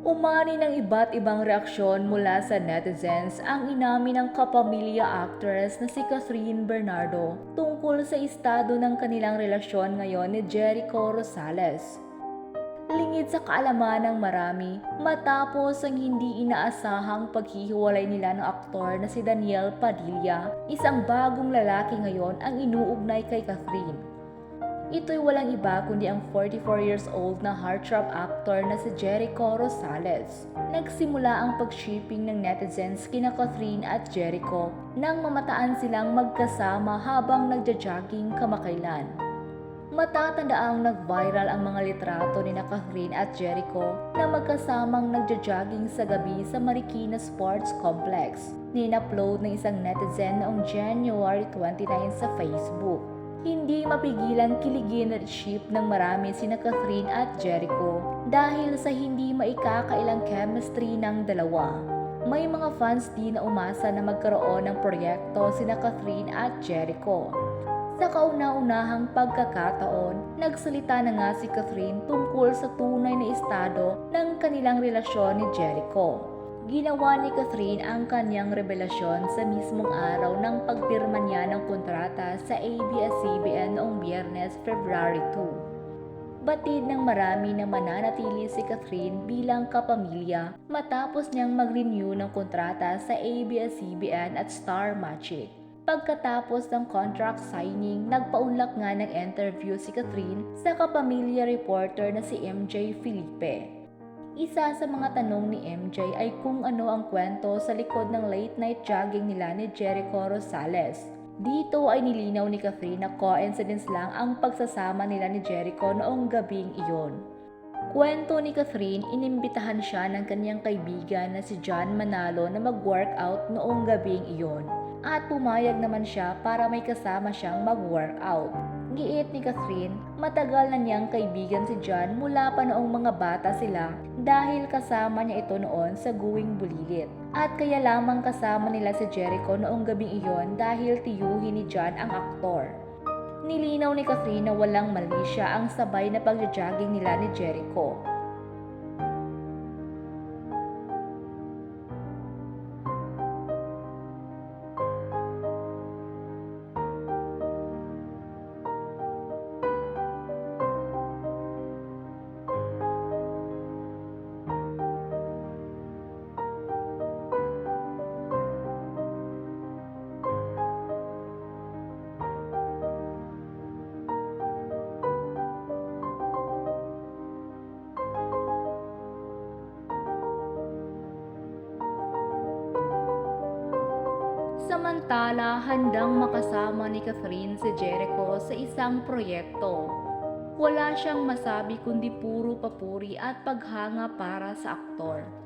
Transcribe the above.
Umani ng iba't ibang reaksyon mula sa netizens ang inamin ng kapamilya actress na si Catherine Bernardo tungkol sa estado ng kanilang relasyon ngayon ni Jericho Rosales. Lingid sa kaalaman ng marami, matapos ang hindi inaasahang paghihiwalay nila ng aktor na si Daniel Padilla, isang bagong lalaki ngayon ang inuugnay kay Catherine. Ito'y walang iba kundi ang 44 years old na heartthrob actor na si Jericho Rosales. Nagsimula ang pag-shipping ng netizens kina Catherine at Jericho nang mamataan silang magkasama habang nagja-jogging kamakailan. Matatandaang nag-viral ang mga litrato ni Catherine at Jericho na magkasamang nagja-jogging sa gabi sa Marikina Sports Complex. Ni-upload ng isang netizen noong January 29 sa Facebook. Hindi mapigilan kiligin at ship ng marami sina Catherine at Jericho dahil sa hindi maikakailang chemistry ng dalawa. May mga fans din na umasa na magkaroon ng proyekto sina Catherine at Jericho. Sa kauna-unahang pagkakataon, nagsalita na nga si Catherine tungkol sa tunay na estado ng kanilang relasyon ni Jericho. Ginawa ni Catherine ang kanyang revelasyon sa mismong araw ng pagpirma niya ng kontrata sa ABS-CBN noong Biyernes, February 2. Batid ng marami na mananatili si Catherine bilang kapamilya matapos niyang mag-renew ng kontrata sa ABS-CBN at Star Magic. Pagkatapos ng contract signing, nagpaunlak nga ng interview si Catherine sa kapamilya reporter na si MJ Felipe. Isa sa mga tanong ni MJ ay kung ano ang kwento sa likod ng late-night jogging nila ni Jericho Rosales. Dito ay nilinaw ni Catherine na coincidence lang ang pagsasama nila ni Jericho noong gabing iyon. Kwento ni Catherine, inimbitahan siya ng kanyang kaibigan na si John Manalo na mag-workout noong gabing iyon. At pumayag naman siya para may kasama siyang mag-workout. Giit ni Catherine, matagal na niyang kaibigan si John mula pa noong mga bata sila dahil kasama niya ito noon sa Guwing Bulilit. At kaya lamang kasama nila si Jericho noong gabing iyon dahil tiyuhin ni John ang aktor. Nilinaw ni Catherine na walang mali siya ang sabay na pagja-jogging nila ni Jericho. Samantala, handang makasama ni Catherine si Jericho sa isang proyekto. Wala siyang masabi kundi puro papuri at paghanga para sa aktor.